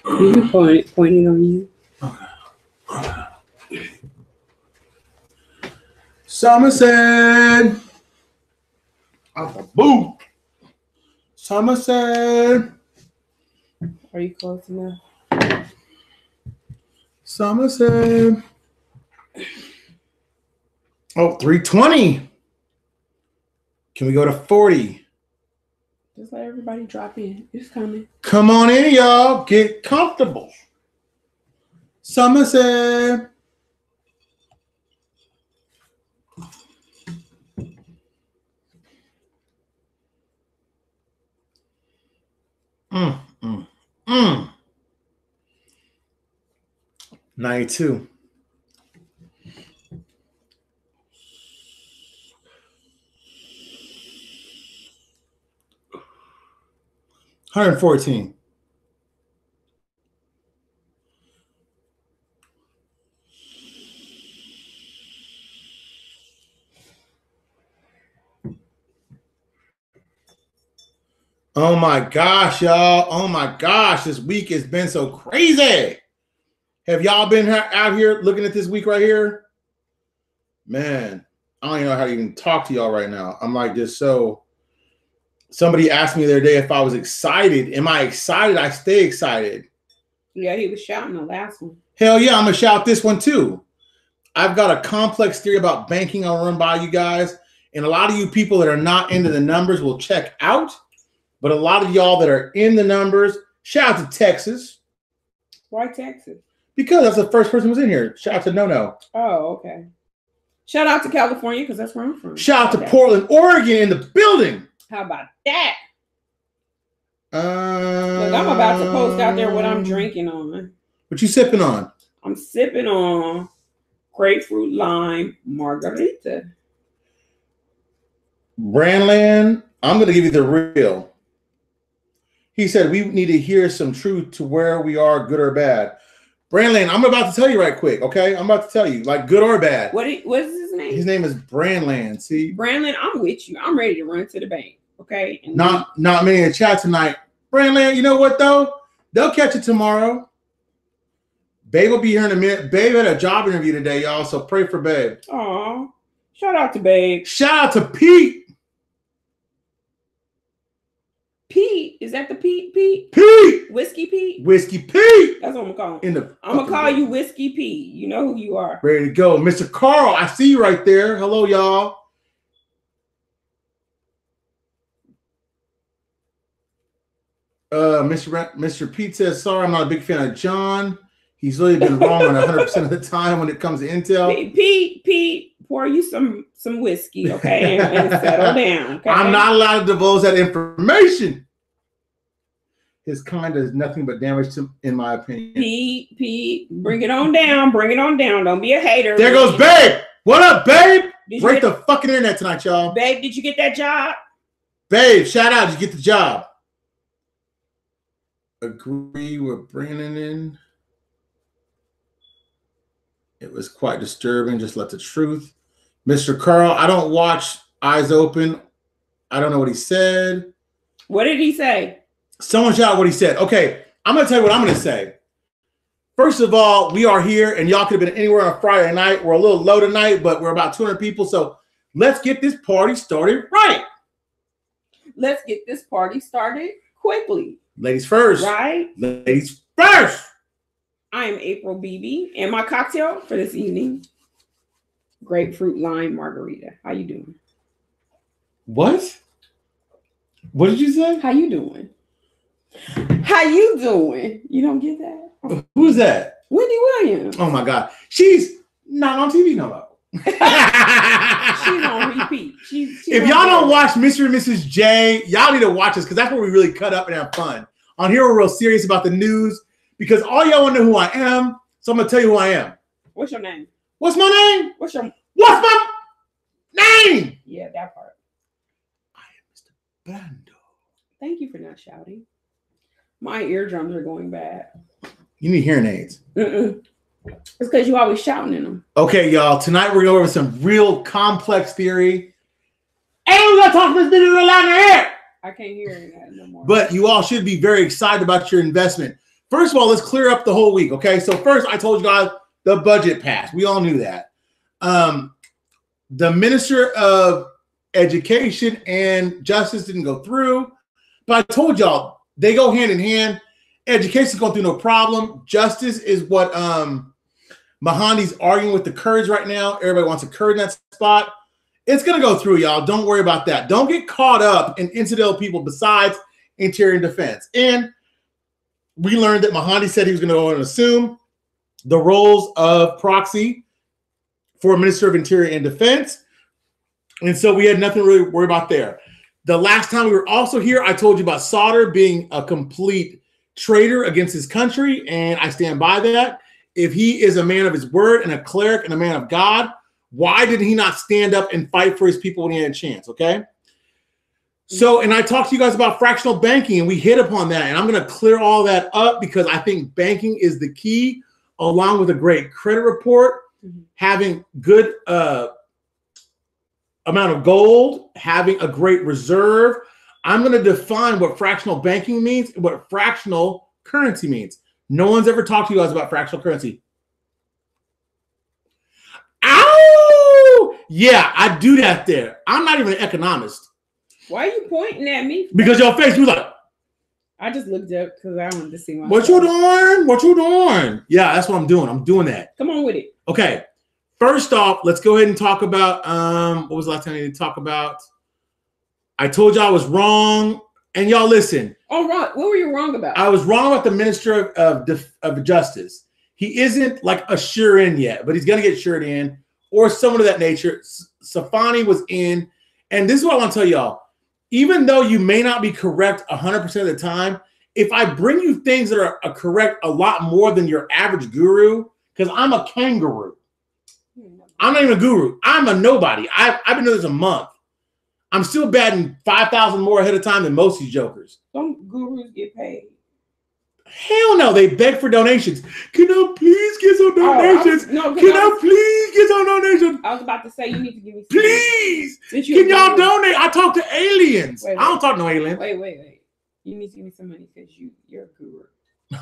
You pointing on you. Okay. Somerset. Out the boot. Somerset. Are you close enough? Somerset. Oh, 320. Can we go to 40? Just let everybody drop in. It's coming. Come on in, y'all. Get comfortable. Somerset. Mm, mm, mm. 92. $114. Oh my gosh, y'all. Oh my gosh, this week has been so crazy. Have y'all been out here looking at this week right here? Man, I don't even know how to even talk to y'all right now. I'm like just so. Somebody asked me the other day if I was excited. Am I excited? I stay excited. Yeah, he was shouting the last one. Hell yeah, I'm going to shout this one too. I've got a complex theory about banking I'll run by you guys. And a lot of you people that are not into the numbers will check out. But a lot of y'all that are in the numbers, shout out to Texas. Why Texas? Because that's the first person who was in here. Shout out to No. Oh, okay. Shout out to California because that's where I'm from. Shout out to Portland, Oregon in the building. How about that? Look, I'm about to post out there what I'm drinking on. What you sipping on? I'm sipping on grapefruit lime margarita. Brandland, I'm going to give you the real. He said we need to hear some truth to where we are, good or bad. Brandland, I'm about to tell you right quick, okay? I'm about to tell you, like good or bad. What is his name? His name is Brandland. See, Brandland, I'm with you. I'm ready to run to the bank. Okay. And not many in the chat tonight. Brandland, you know what though? They'll catch it tomorrow. Babe will be here in a minute. Babe had a job interview today, y'all. So pray for Babe. Aw. Shout out to Babe. Shout out to Pete. Pete? Is that the Pete? Pete. Whiskey Pete? Whiskey Pete. That's what I'm gonna call him. I'm gonna call you Whiskey Pete. You know who you are. Ready to go. Mr. Carl, I see you right there. Hello, y'all. Mr. Pete says, sorry, I'm not a big fan of John. He's really been wrong on 100% of the time when it comes to intel. Pete, pour you some whiskey, okay, and settle down. Okay? I'm not allowed to divulge that information. His kind does nothing but damage to, in my opinion. Pete, bring it on down. Bring it on down. Don't be a hater. There goes Babe. What up, Babe? Break the fucking internet tonight, y'all. Babe, did you get that job? Babe, shout out. Did you get the job? Agree with Brandon. It was quite disturbing. Just let the truth. Mr. Carl, I don't watch Eyes Open. I don't know what he said. What did he say? Someone shout out what he said. Okay, I'm going to tell you what I'm going to say. First of all, we are here, and y'all could have been anywhere on Friday night. We're a little low tonight, but we're about 200 people. So let's get this party started right. Let's get this party started quickly. Ladies first. Right? Ladies first. I am April BB, and my cocktail for this evening, grapefruit lime margarita. How you doing? What? What did you say? How you doing? How you doing? You don't get that? Who's that? Wendy Williams. Oh my God. She's not on TV no more. She's on repeat. She's if y'all don't watch Mr. and Mrs. J, y'all need to watch us because that's where we really cut up and have fun. On here, we're real serious about the news because all y'all want to know who I am. So I'm going to tell you who I am. What's your name? What's my name? What's my name? Yeah, that part. I am Mr. Brando. Thank you for not shouting. My eardrums are going bad. You need hearing aids. It's because you always shouting in them. Okay, y'all. Tonight we're going to go over some real complex theory. And we're going to talk this video real loud in here. I can't hear that no more. But you all should be very excited about your investment. First of all, let's clear up the whole week, okay? So first, I told you guys the budget passed. We all knew that. The Minister of Education and Justice didn't go through, but I told y'all they go hand in hand. Education's going through no problem. Justice is what Mahandi's arguing with the Kurds right now. Everybody wants a Kurd in that spot. It's going to go through, y'all. Don't worry about that. Don't get caught up in incidental people besides interior and defense. And we learned that Mahandi said he was going to go and assume the roles of proxy for Minister of Interior and Defense. And so we had nothing to really worry about there. The last time we were also here, I told you about Sauter being a complete traitor against his country, and I stand by that. If he is a man of his word and a cleric and a man of God, why did he not stand up and fight for his people when he had a chance, okay? So, and I talked to you guys about fractional banking, and we hit upon that, and I'm going to clear all that up because I think banking is the key, along with a great credit report, having good amount of gold, having a great reserve. I'm going to define what fractional banking means and what fractional currency means. No one's ever talked to you guys about fractional currency. Ow! Yeah, I do that there. I'm not even an economist. Why are you pointing at me? Because your face was like, I just looked up because I wanted to see myself. What you doing? What you doing? Yeah, that's what I'm doing. I'm doing that. Come on with it. Okay. First off, let's go ahead and talk about what was the last time I needed to talk about? I told you I was wrong. And y'all listen. Oh, wrong. What were you wrong about? I was wrong about the Minister of Justice. He isn't like a sure in yet, but he's going to get sure in or someone of that nature. Safani was in. And this is what I want to tell y'all. Even though you may not be correct 100% of the time, if I bring you things that are correct a lot more than your average guru, because I'm a kangaroo. I'm not even a guru. I'm a nobody. I've been doing this a month. I'm still batting 5,000 more ahead of time than most of these jokers. Some gurus get paid. Hell no, they beg for donations. Can I please get some donations? Can I please get some donations? I was about to say you need to give me some. Please! Can y'all donate? I talk to aliens. I don't talk to no aliens. Wait. You need to give me some money because you're a guru.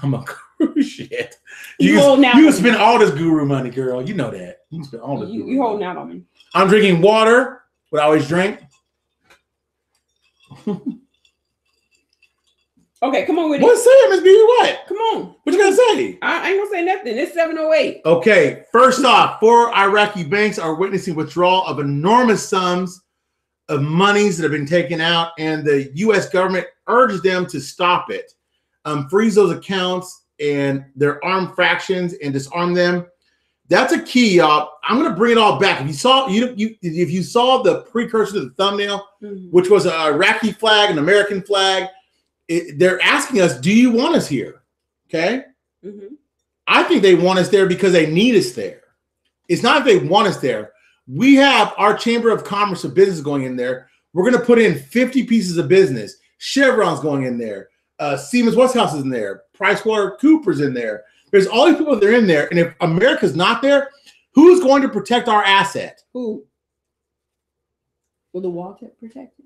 I'm a guru. Shit. You spend all this guru money, girl. You know that. You spend all this You holding out on me. I'm drinking water, what I always drink. Okay, come on with it. What's saying, Miss B? What? Come on. What you gonna say? I ain't gonna say nothing. It's 7:08. Okay, first off, 4 Iraqi banks are witnessing withdrawal of enormous sums of monies that have been taken out, and the U.S. government urged them to stop it, freeze those accounts and their armed fractions and disarm them. That's a key, y'all. I'm gonna bring it all back. If you saw if you saw the precursor to the thumbnail, which was an Iraqi flag, an American flag. They're asking us, do you want us here? Okay. I think they want us there because they need us there. It's not if they want us there. We have our Chamber of Commerce of Business going in there. We're going to put in 50 pieces of business. Chevron's going in there. Siemens Westinghouse is in there. PricewaterhouseCoopers in there. There's all these people that are in there. And if America's not there, who's going to protect our asset? Who? Will the wall get protected?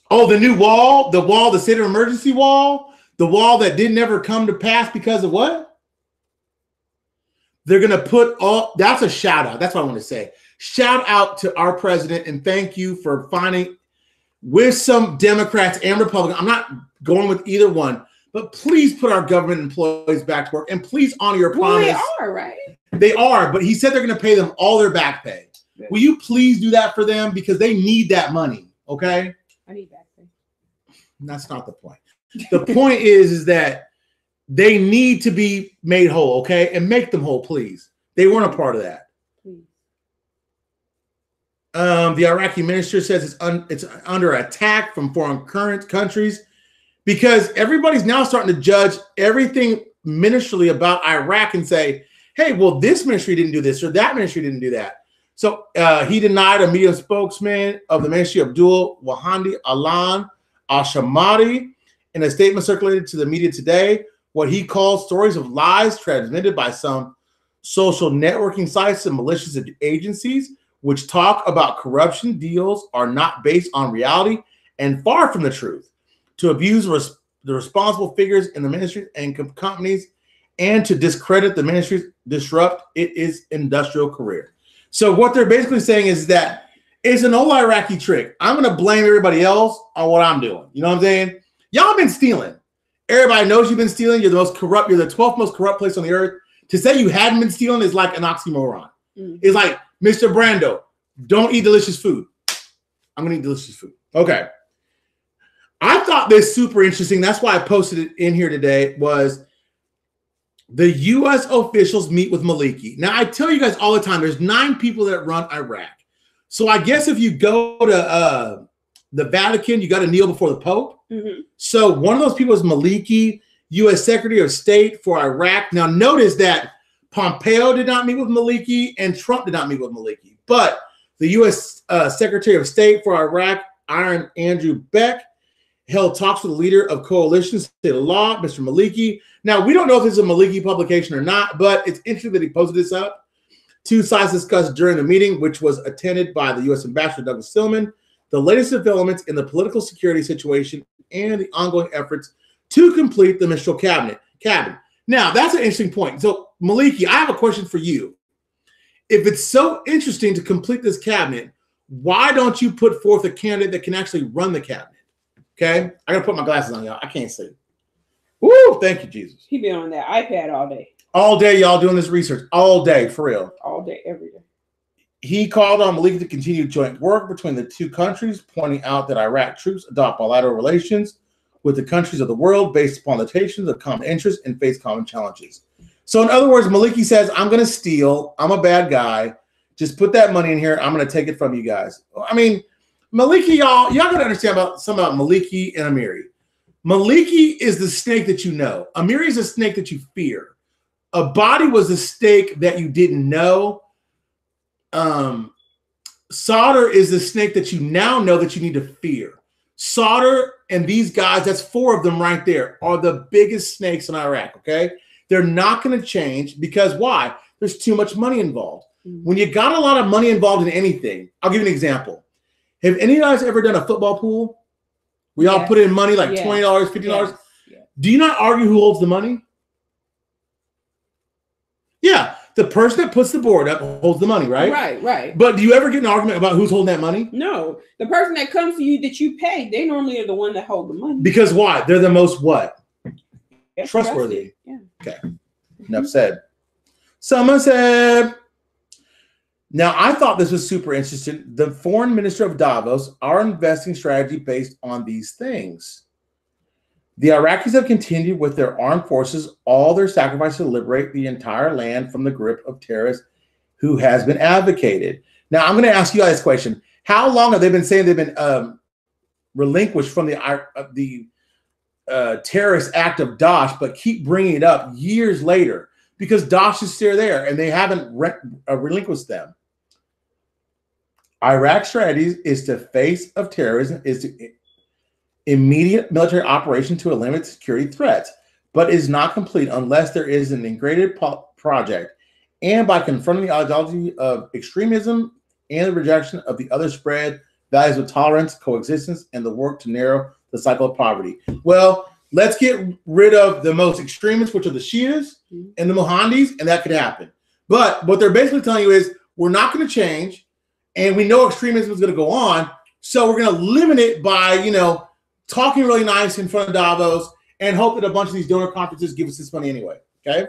Oh, the new wall, the state of emergency wall, the wall that didn't ever come to pass because of what? They're going to put all, that's a shout out. That's what I want to say. Shout out to our president and thank you for finding with some Democrats and Republicans. I'm not going with either one, but please put our government employees back to work and please honor your promise. Well, they are, right? They are, but he said they're going to pay them all their back pay. Good. Will you please do that for them? Because they need that money. Okay. I need back pay. That's not the point. The point is that they need to be made whole, okay? And make them whole, please. They weren't a part of that. Please. The Iraqi minister says it's under attack from foreign countries because everybody's now starting to judge everything ministerially about Iraq and say, hey, well, this ministry didn't do this or that ministry didn't do that. So he denied a media spokesman of the ministry, Abdul Wahandi Alan Al-Shamari, in a statement circulated to the media today, what he called stories of lies transmitted by some social networking sites and malicious agencies, which talk about corruption deals are not based on reality and far from the truth. To abuse the responsible figures in the ministries and companies, and to discredit the ministries, disrupt its industrial career. So what they're basically saying is that it's an old Iraqi trick. I'm going to blame everybody else on what I'm doing. You know what I'm saying? Y'all been stealing. Everybody knows you've been stealing. You're the most corrupt. You're the 12th most corrupt place on the earth. To say you hadn't been stealing is like an oxymoron. It's like, Mr. Brando, don't eat delicious food. I'm going to eat delicious food. Okay. I thought this super interesting. That's why I posted it in here today was the U.S. officials meet with Maliki. Now, I tell you guys all the time, there's 9 people that run Iraq. So I guess if you go to the Vatican, you got to kneel before the Pope. So one of those people is Maliki, U.S. Secretary of State for Iraq. Now, notice that Pompeo did not meet with Maliki and Trump did not meet with Maliki. But the U.S. Secretary of State for Iraq, Aaron Andrew Beck, held talks with the leader of Coalition State of Law, Mr. Maliki. Now, we don't know if this is a Maliki publication or not, but it's interesting that he posted this up. 2 sides discussed during the meeting, which was attended by the U.S. Ambassador Douglas Stillman, the latest developments in the political security situation and the ongoing efforts to complete the Mistral cabinet. Now, that's an interesting point. So, Maliki, I have a question for you. If it's so interesting to complete this cabinet, why don't you put forth a candidate that can actually run the cabinet? Okay, I gotta put my glasses on, y'all. I can't see. Woo! Thank you, Jesus. He been on that iPad all day. All day, y'all doing this research. All day, for real. All day, every day. He called on Maliki to continue joint work between the 2 countries, pointing out that Iraq troops adopt bilateral relations with the countries of the world based upon limitations of common interests and face common challenges. So, in other words, Maliki says, "I'm going to steal. I'm a bad guy. Just put that money in here. I'm going to take it from you guys." I mean, Maliki, y'all got to understand something about Maliki and Amiri. Maliki is the snake that you know. Amiri is a snake that you fear. Abadi was a snake that you didn't know. Sauder is the snake that you now know that you need to fear. Sauder and these guys, that's 4 of them right there, are the biggest snakes in Iraq, okay? They're not going to change because why? There's too much money involved. When you got a lot of money involved in anything, I'll give you an example. Have any of you guys ever done a football pool? We all put in money like $20, $50. Yes. Do you not argue who holds the money? Yeah, the person that puts the board up holds the money, right? Right. But do you ever get an argument about who's holding that money? No. The person that comes to you that you pay, they normally are the one that hold the money. Because why? They're the most what? Trustworthy. Yeah. Okay. Enough said. Someone said, now I thought this was super interesting. The foreign minister of Davos, our investing strategy based on these things. The Iraqis have continued with their armed forces all their sacrifice to liberate the entire land from the grip of terrorists who has been advocated. Now, I'm going to ask you guys this question. How long have they been saying they've been relinquished from the terrorist act of Daesh, but keep bringing it up years later? Because Daesh is still there and they haven't relinquished them. Iraq's strategy is to face of terrorism is to immediate military operation to eliminate security threats, but is not complete unless there is an integrated project and by confronting the ideology of extremism and the rejection of the other spread values of tolerance, coexistence, and the work to narrow the cycle of poverty. Well, let's get rid of the most extremists, which are the Shias and the Mohandis, and that could happen. But what they're basically telling you is we're not going to change, and we know extremism is going to go on, so we're going to limit it by, talking really nice in front of Davos and hope that a bunch of these donor conferences give us this money anyway, okay?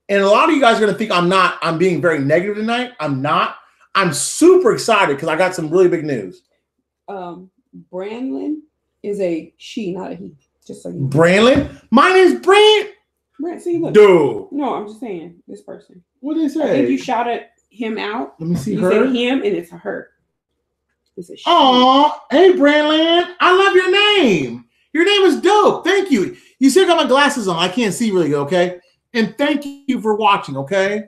And a lot of you guys are going to think I'm being very negative tonight. I'm not. I'm super excited because I got some really big news. Brandlin is a she, not a he. Just so you know. Brandlin? My name's Brand. See, look. Dude. No, I'm just saying this person. What did they say? I think you shouted him out. Let me see you her. You said him and it's a her. It's a she. Aw, hey, Brandlin. I love your name. Your name is dope. Thank you. You still got my glasses on. I can't see really good, okay? And thank you for watching, okay?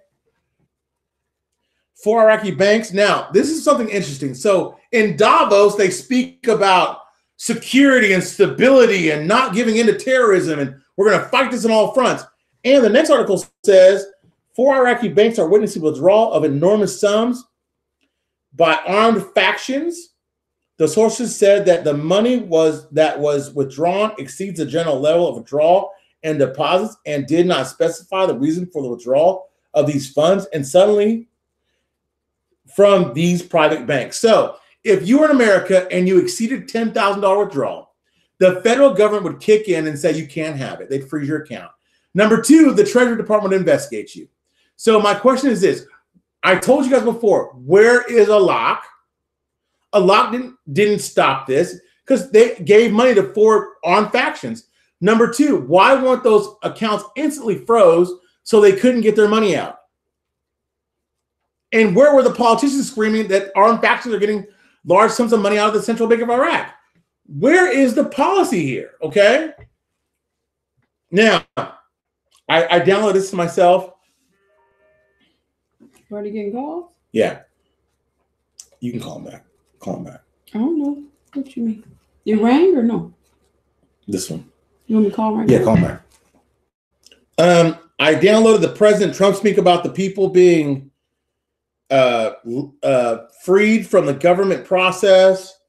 4 Iraqi banks. Now, this is something interesting. So in Davos, they speak about security and stability and not giving in to terrorism, and we're going to fight this on all fronts. And the next article says 4 Iraqi banks are witnessing withdrawal of enormous sums by armed factions The sources said that the money that was withdrawn exceeds the general level of withdrawal and deposits and did not specify the reason for the withdrawal of these funds and suddenly from these private banks. So if you were in America and you exceeded $10,000 withdrawal, the federal government would kick in and say you can't have it. They'd freeze your account. Number two, the Treasury Department would investigate you. So my question is this. I told you guys before, where is a lock? A lock didn't stop this because they gave money to 4 armed factions. Number two, why weren't those accounts instantly froze so they couldn't get their money out? And where were the politicians screaming that armed factions are getting large sums of money out of the Central Bank of Iraq? Where is the policy here? Okay. Now, I downloaded this to myself. Already getting calls? Yeah. You can call him back. Call him back. I don't know what you mean. It rang or no? This one. You want me to call right now? Yeah, now? call him back. I downloaded the President Trump speak about the people being freed from the government process.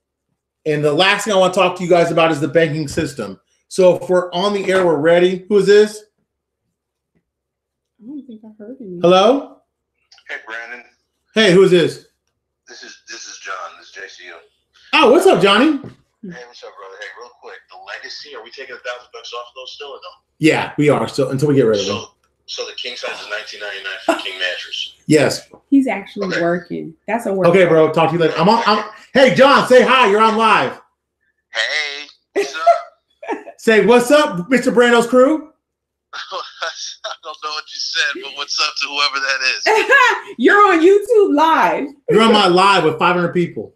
And the last thing I want to talk to you guys about is the banking system. So if we're on the air, we're ready. Who is this? I don't think I heard him. Hello? Hey, Brandon. Hey, who is this? This is John. This is JCU. Oh, what's up, Johnny? Hey, what's up, brother? Hey, real quick. The legacy, are we taking $1,000 off of those still or no? Yeah, we are. So until we get rid of them. So the king size is $19.99 for king mattress. Yes. He's actually working. That's a work. Okay, bro. Talk to you later. Hey, John, say hi. You're on live. Hey, what's up? Say what's up, Mr. Brando's crew. I don't know what you said, but what's up to whoever that is? You're on YouTube live. You're on my live with 500 people.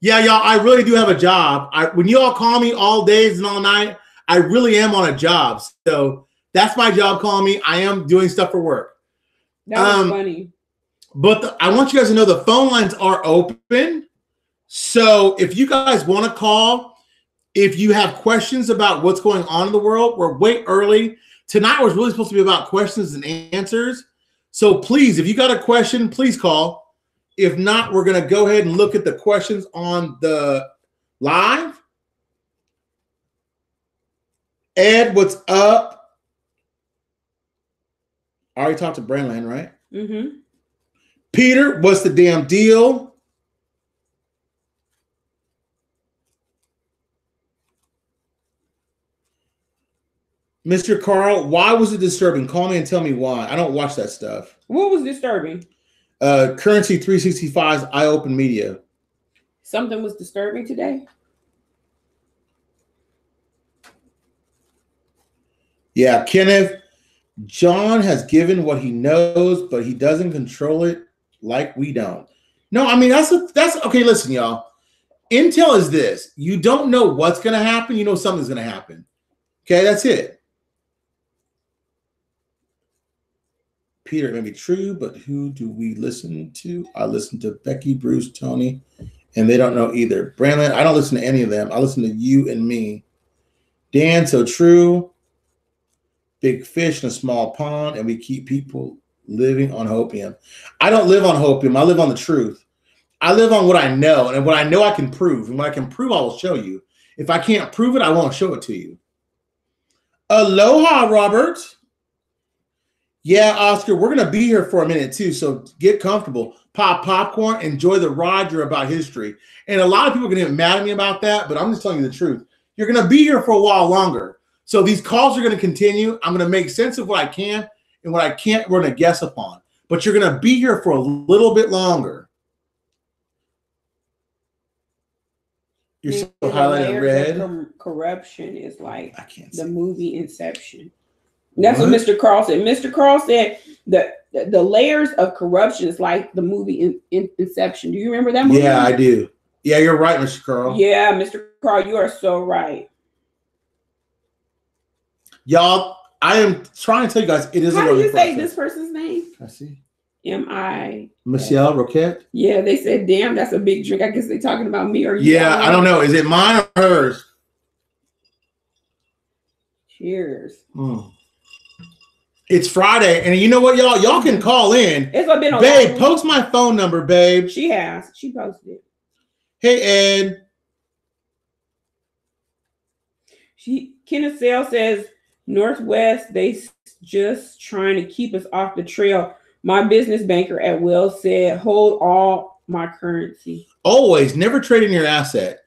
Yeah, y'all, I really do have a job. When you all call me all days and all night, I really am on a job. So that's my job calling me. I am doing stuff for work. That was funny. But I want you guys to know the phone lines are open. So if you guys want to call, if you have questions about what's going on in the world, we're way early. Tonight was really supposed to be about questions and answers. So please, if you got a question, please call. If not, we're going to go ahead and look at the questions on the live. Ed, what's up? I already talked to Brandland, right? Mm-hmm. Peter, what's the damn deal? Mr. Carl, why was it disturbing? Call me and tell me why. I don't watch that stuff. What was disturbing? Currency 365's Eye Open Media. Something was disturbing today? Yeah, Kenneth. John has given what he knows, but he doesn't control it like we don't. No, I mean, that's okay. Listen, y'all. Intel is this. You don't know what's going to happen. You know something's going to happen. Okay, that's it. Peter, it may be true, but who do we listen to? I listen to Becky, Bruce, Tony, and they don't know either. Brandon, I don't listen to any of them. I listen to you and me. Dan, so true. Big fish in a small pond, and we keep people living on hopium. I don't live on hopium. I live on the truth. I live on what I know, and what I know I can prove. And what I can prove, I will show you. If I can't prove it, I won't show it to you. Aloha, Robert. Yeah, Oscar, we're going to be here for a minute, too, so get comfortable. Pop popcorn. Enjoy the ride. You're about history. And a lot of people are going to get mad at me about that, but I'm just telling you the truth. You're going to be here for a while longer. So these calls are going to continue. I'm going to make sense of what I can, and what I can't, we're going to guess upon. But you're going to be here for a little bit longer. You're still highlighting red. Corruption is like I can't the movie Inception. That's what Mr. Carl said. Mr. Carl said the layers of corruption is like the movie Inception. Do you remember that movie? Yeah, I do. Yeah, you're right, Mr. Carl. Yeah, Mr. Carl, you are so right. Y'all, I am trying to tell you guys, it is a How do learning you say process. this person's name? I see. M.I. Michelle Roquette? Yeah, they said, damn, that's a big drink. I guess they're talking about me or you. Yeah, I don't know. Is it mine or hers? Cheers. It's Friday, and you know what, y'all? Y'all can call in. It's been a babe, post my phone number, babe. She has. She posted it. Hey, Ed. Kenneth Sale says, Northwest, they just trying to keep us off the trail. My business banker at Wells said, hold all my currency. Always, never trade in your asset.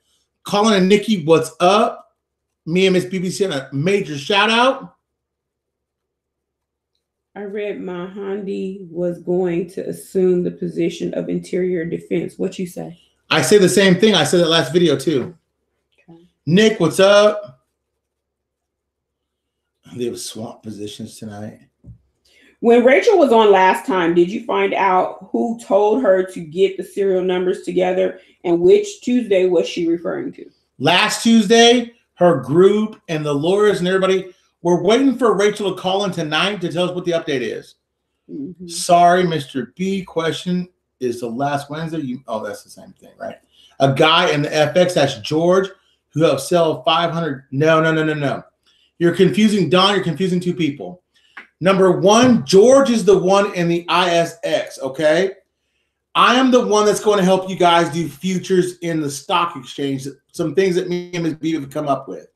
Colin and Nikki, what's up? Me and Miss BBC on a major shout out. I read Mahandi was going to assume the position of interior defense. What you say? I say the same thing. I said that last video too. Okay. Nick, what's up? They have swamp positions tonight. When Rachel was on last time, did you find out who told her to get the serial numbers together and which Tuesday was she referring to? Last Tuesday, her group and the lawyers and everybody were waiting for Rachel to call in tonight to tell us what the update is. Mm-hmm. Sorry, Mr. B. Question is the last Wednesday. Oh, that's the same thing, right? A guy in the FX, that's George, who helped sell 500. No. You're confusing Don. You're confusing two people. Number one, George is the one in the ISX, okay? I am the one that's going to help you guys do futures in the stock exchange, some things that me and Ms. B have come up with.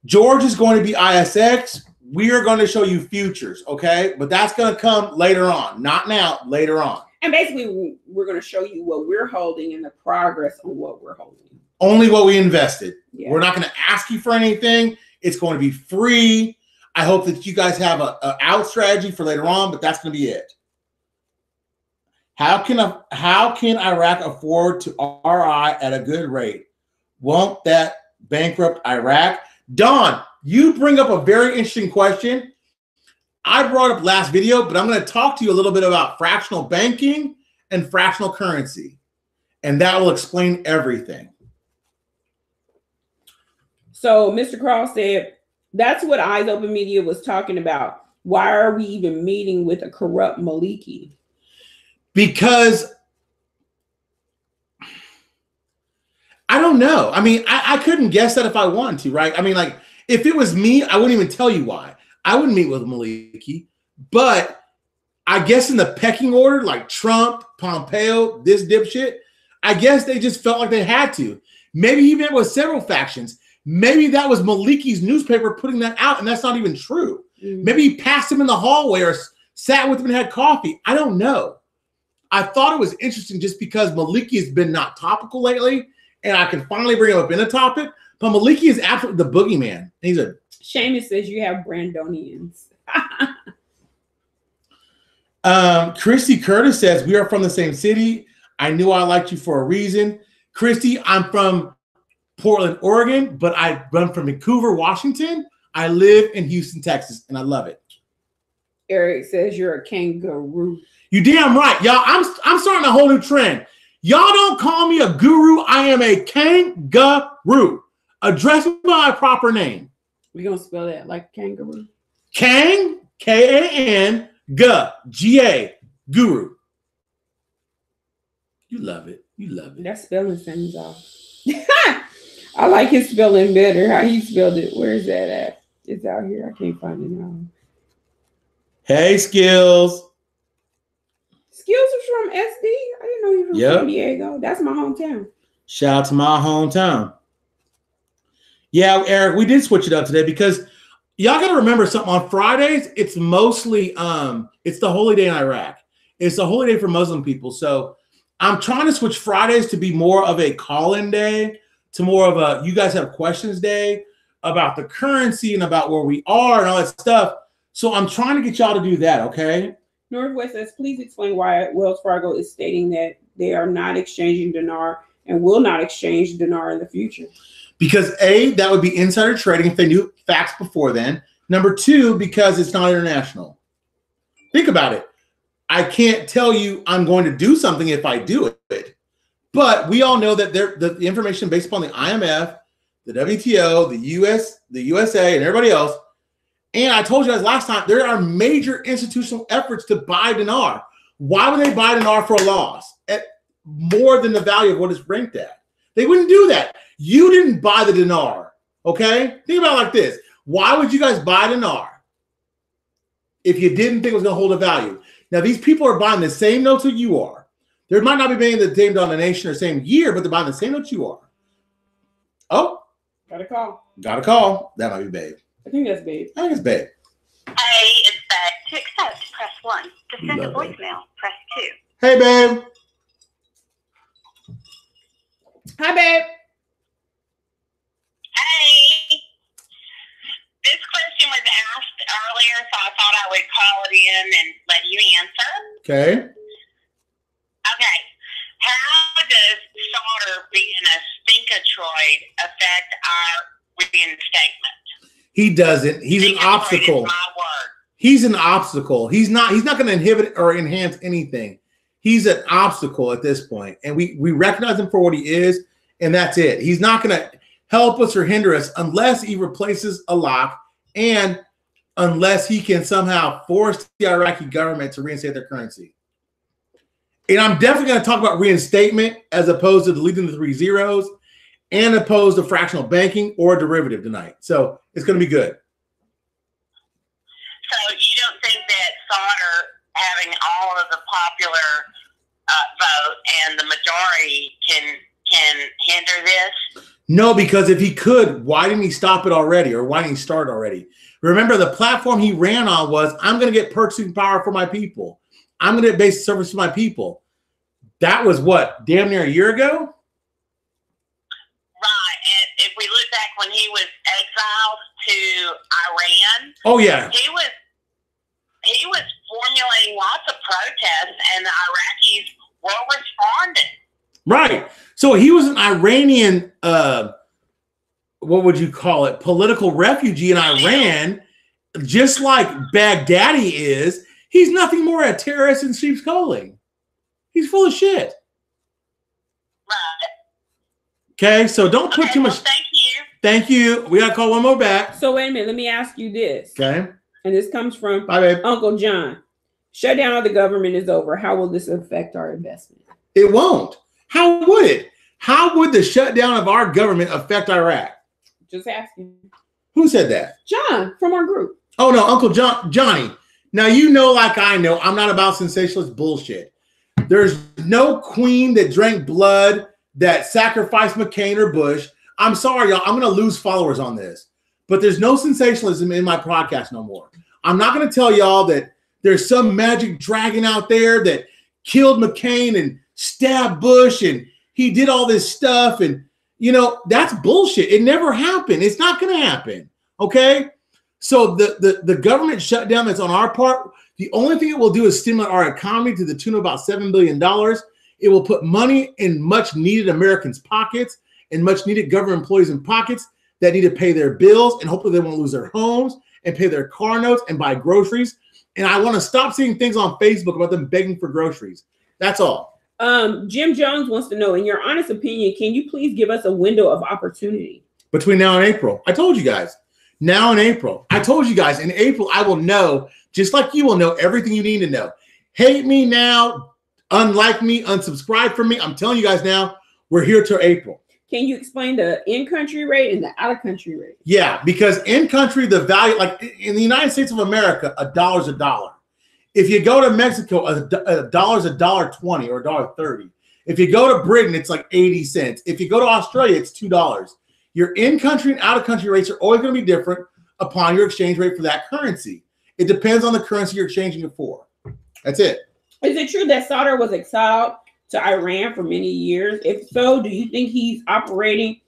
George is going to be ISX. We are going to show you futures, okay? But that's going to come later on. Not now, later on. And basically, we're going to show you what we're holding and the progress on what we're holding. Only what we invested. Yeah. We're not going to ask you for anything. It's going to be free. I hope that you guys have an out strategy for later on, but that's going to be it. How can Iraq afford to RI at a good rate? Won't that bankrupt Iraq? Don, you bring up a very interesting question. I brought up last video, but I'm going to talk to you a little bit about fractional banking and fractional currency, and that will explain everything. So Mr. Cross said, that's what Eyes Open Media was talking about. Why are we even meeting with a corrupt Maliki? Because I don't know. I mean, I couldn't guess that if I wanted to, right? I mean, like, if it was me, I wouldn't even tell you why. I wouldn't meet with Maliki. But I guess in the pecking order, like Trump, Pompeo, this dipshit, I guess they just felt like they had to. Maybe he met with several factions. Maybe that was Maliki's newspaper putting that out, and that's not even true. Mm-hmm. Maybe he passed him in the hallway or sat with him and had coffee. I don't know. I thought it was interesting just because Maliki has been not topical lately, and I can finally bring him up in a topic. But Maliki is absolutely the boogeyman. He's a Seamus says you have Brandonians. Christy Curtis says we are from the same city. I knew I liked you for a reason. Christy, I'm from Portland, Oregon, but I run from Vancouver, Washington. I live in Houston, Texas, and I love it. Eric says you're a kangaroo. You damn right, y'all. I'm starting a whole new trend. Y'all don't call me a guru. I am a kangaroo. Address me by my proper name. We're gonna spell that like kangaroo. Kang, K-A-N, G-A, guru. You love it. You love it. That spelling things off. I like his spelling better. How he spelled it. Where is that at? It's out here. I can't find it now. Hey, Skills. Skills is from SD. I didn't know he was from San Diego. That's my hometown. Shout out to my hometown. Yeah, Eric, we did switch it up today because y'all got to remember something. On Fridays, it's mostly it's the holy day in Iraq. It's the holy day for Muslim people. So I'm trying to switch Fridays to be more of a call-in day, to more of a you guys have questions day about the currency and about where we are and all that stuff. So I'm trying to get y'all to do that, okay? Northwest says, please explain why Wells Fargo is stating that they are not exchanging dinar and will not exchange dinar in the future. Because A, that would be insider trading if they knew facts before then. Number two, because it's not international. Think about it. I can't tell you I'm going to do something if I do it. But we all know that the information based upon the IMF, the WTO, the USA, and everybody else. And I told you guys last time, there are major institutional efforts to buy dinar. Why would they buy dinar for a loss at more than the value of what it's ranked at? They wouldn't do that. You didn't buy the dinar, okay? Think about it like this. Why would you guys buy dinar if you didn't think it was going to hold a value? Now, these people are buying the same notes that you are. There might not be many the same denomination or same year, but they're buying the same notes you are. Oh. Got a call. Got a call. That might be Babe. I think that's Babe. I think it's Babe. Hey, it's Babe. To accept, press 1. To send a voicemail, press 2. Hey, Babe. Hi, Babe. Hey. This question was asked earlier, so I thought I would call it in and let you answer. Okay. Okay. How does solder being a stinkotroid affect our reinstatement? He doesn't. He's an obstacle. Is my word. He's an obstacle. He's not going to inhibit or enhance anything. He's an obstacle at this point. And we recognize him for what he is, and that's it. He's not going to help us or hinder us unless he replaces a lock and unless he can somehow force the Iraqi government to reinstate their currency. And I'm definitely going to talk about reinstatement as opposed to deleting the 3 zeros and opposed to fractional banking or derivative tonight. So it's going to be good. So you don't think that solder having all of the popular vote and the majority can hinder this? No, because if he could, why didn't he stop it already, or why didn't he start already? Remember, the platform he ran on was, I'm going to get purchasing power for my people. I'm going to get basic service for my people. That was what, damn near a year ago? Right. And if we look back when he was exiled to Iran, Oh, yeah. he was formulating lots of protests, and the Iraqis were responding. Right. So he was an Iranian, what would you call it, political refugee in Iran, just like Baghdadi is. He's nothing more a terrorist in sheep's clothing. He's full of shit. Right. Okay, so don't put too much. Well, thank you. Thank you. We got to call one more back. So wait a minute. Let me ask you this. Okay. And this comes from Bye, babe. Uncle John. Shutdown of the government is over. How will this affect our investment? It won't. How would it? How would the shutdown of our government affect Iraq? Just asking. Who said that? John from our group. Oh, no, Uncle Johnny. Now, you know, like I know, I'm not about sensationalist bullshit. There's no queen that drank blood that sacrificed McCain or Bush. I'm sorry, y'all. I'm going to lose followers on this. But there's no sensationalism in my podcast no more. I'm not going to tell y'all that there's some magic dragon out there that killed McCain and stabbed Bush and he did all this stuff. And, you know, that's bullshit. It never happened. It's not going to happen. Okay? So the government shutdown that's on our part, the only thing it will do is stimulate our economy to the tune of about $7 billion. It will put money in much needed Americans' pockets and much needed government employees in pockets that need to pay their bills, and hopefully they won't lose their homes and pay their car notes and buy groceries. And I want to stop seeing things on Facebook about them begging for groceries. That's all. Jim Jones wants to know, in your honest opinion, can you please give us a window of opportunity? Between now and April. I told you guys. Now in April. I told you guys, in April, I will know, just like you will know, everything you need to know. Hate me now, unlike me, unsubscribe from me. I'm telling you guys now, we're here till April. Can you explain the in-country rate and the out-of-country rate? Yeah, because in-country, the value, like in the United States of America, $1 is $1. If you go to Mexico, $1 is $1.20 or $1.30. If you go to Britain, it's like 80 cents. If you go to Australia, it's $2. Your in-country and out-of-country rates are always going to be different upon your exchange rate for that currency. It depends on the currency you're exchanging it for. That's it. Is it true that Sadr was exiled to Iran for many years? If so, do you think he's operating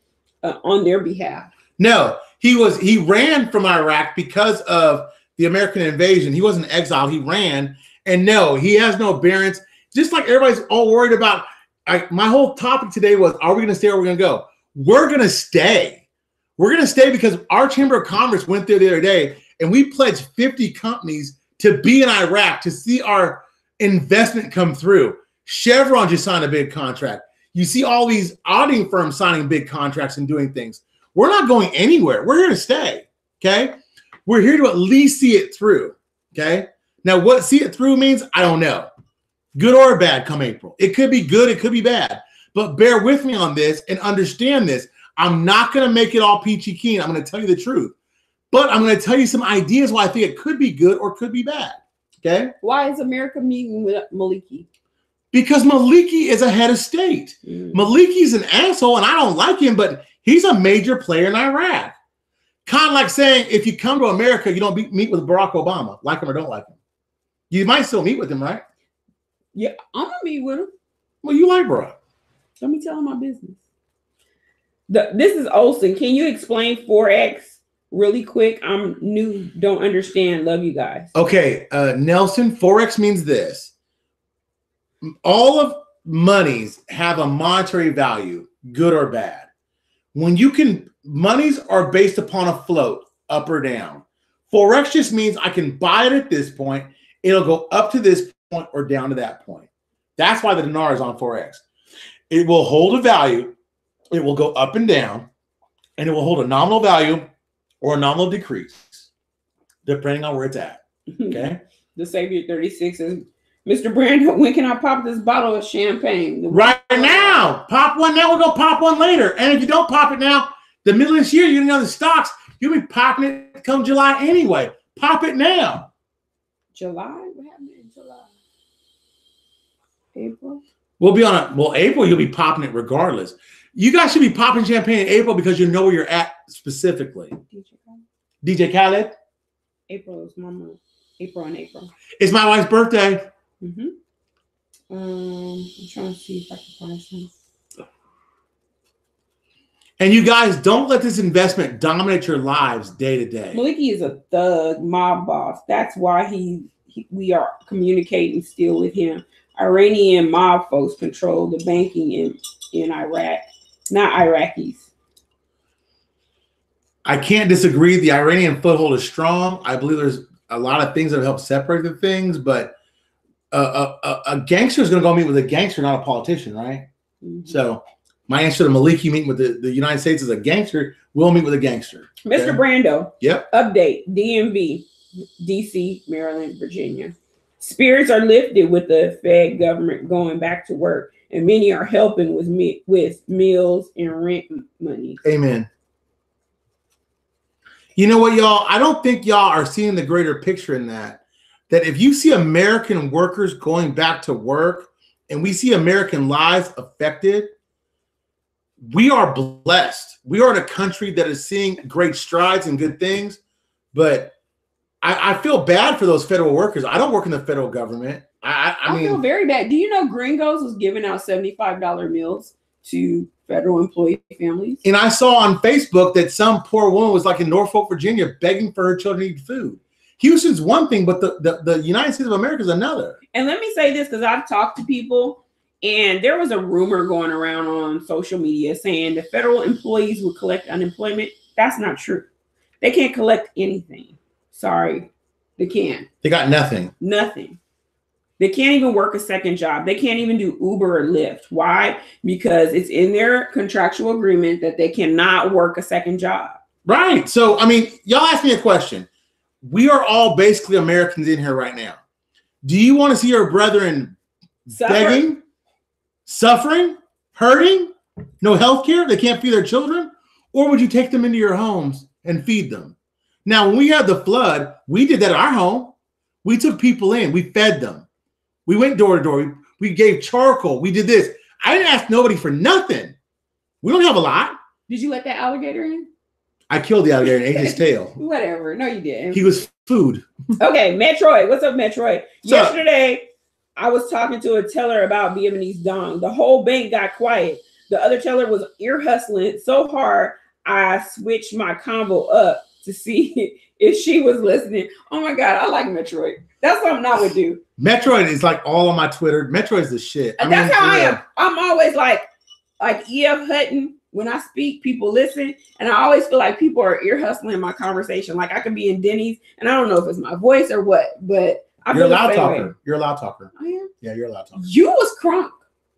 on their behalf? No, he ran from Iraq because of the American invasion. He wasn't exiled. He ran. And no, he has no bearings. Just like everybody's all worried about, my whole topic today was, are we going to stay or are we going to go? We're going to stay. We're going to stay because our Chamber of Commerce went there the other day and we pledged 50 companies to be in Iraq to see our investment come through. Chevron just signed a big contract. You see all these auditing firms signing big contracts and doing things. We're not going anywhere. We're here to stay. Okay. We're here to at least see it through. Okay. Now, what see it through means, I don't know. Good or bad come April. It could be good. It could be bad. But bear with me on this and understand this. I'm not going to make it all peachy keen. I'm going to tell you the truth. But I'm going to tell you some ideas why I think it could be good or could be bad. Okay. Why is America meeting with Maliki? Because Maliki is a head of state. Maliki's an asshole, and I don't like him, but he's a major player in Iraq. Kind of like saying, if you come to America, you don't meet with Barack Obama, like him or don't like him. You might still meet with him, right? Yeah, I'm gonna meet with him. Well, you like Barack. Let me tell him my business. This is Olsen. Can you explain Forex really quick? I'm new, don't understand. Love you guys. Okay, Nelson, Forex means this. All of monies have a monetary value, good or bad. Monies are based upon a float, up or down. Forex just means I can buy it at this point. It'll go up to this point or down to that point. That's why the dinar is on Forex. It will hold a value. It will go up and down, and it will hold a nominal value or a nominal decrease, depending on where it's at. Okay. The Savior 36 is Mr. Brando, when can I pop this bottle of champagne? Right now. Pop one now. We're going to pop one later. And if you don't pop it now, the middle of this year, you're going to know the stocks. You'll be popping it come July anyway. Pop it now. July? What happened in July? April? April, you'll be popping it regardless. You guys should be popping champagne in April because you know where you're at specifically. DJ Khaled? April is my month. April and April. It's my wife's birthday. I'm trying to see if I can find some. And you guys, don't let this investment dominate your lives day to day. Maliki is a thug mob boss. That's why we are communicating still with him. Iranian mob folks control the banking in Iraq, not Iraqis. I can't disagree. The Iranian foothold is strong. I believe there's a lot of things that help separate the things, but a gangster is going to go meet with a gangster, not a politician, right? So my answer to Maliki meeting with the United States as a gangster, we'll meet with a gangster. Okay? Mr. Brando. Yep. Update. DMV, DC, Maryland, Virginia. Spirits are lifted with the Fed government going back to work, and many are helping with meals and rent money. Amen. You know what, y'all? I don't think y'all are seeing the greater picture in that if you see American workers going back to work and we see American lives affected, we are blessed. We are in a country that is seeing great strides and good things, but I feel bad for those federal workers. I don't work in the federal government. I mean, feel very bad. Do you know Gringos was giving out $75 meals to federal employee families? And I saw on Facebook that some poor woman was like in Norfolk, Virginia, begging for her children to eat food. Houston's one thing, but the United States of America is another. And let me say this, because I've talked to people, and there was a rumor going around on social media saying the federal employees would collect unemployment. That's not true. They can't collect anything. Sorry, they can't. They got nothing. Nothing. They can't even work a second job. They can't even do Uber or Lyft. Why? Because it's in their contractual agreement that they cannot work a second job. Right. So, I mean, y'all ask me a question. We are all basically Americans in here right now. Do you want to see your brethren begging, suffering, hurting, no health care? They can't feed their children? Or would you take them into your homes and feed them? Now, when we had the flood, we did that at our home. We took people in. We fed them. We went door to door. We gave charcoal. We did this. I didn't ask nobody for nothing. We don't have a lot. Did you let that alligator in? I killed the alligator and ate his tail. Whatever. No, you didn't. He was food. Okay, Metroid. What's up, Metroid? So, yesterday, I was talking to a teller about Vietnamese dong. The whole bank got quiet. The other teller was ear hustling so hard, I switched my convo up to see if she was listening. Oh my God, I like Metroid. That's something I would do. Metroid is like all on my Twitter. Metroid is the shit. That's how I am. I'm always like E.F. Hutton. When I speak, people listen. And I always feel like people are ear hustling my conversation. Like I could be in Denny's and I don't know if it's my voice or what, but you're a loud talker. You're a loud talker. I am? Yeah, you're a loud talker. You was crunk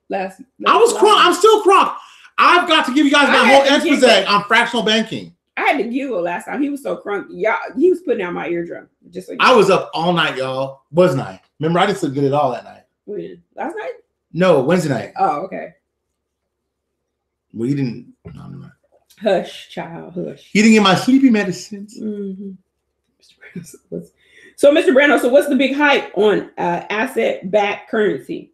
last I was crunk. I'm still crunk. I've got to give you guys my whole expose on fractional banking. I had to giggle last time. He was so crunk. Yeah, he was putting out my eardrum. Just so I was up all night, y'all. Wasn't I? Remember, I didn't sleep good at all that night. When? Last night? No, Wednesday night. Oh, okay. Well, you didn't. No. Hush, child, hush. You didn't get my sleepy medicines. Mm-hmm. So, Mr. Brando, so what's the big hype on asset-backed currency?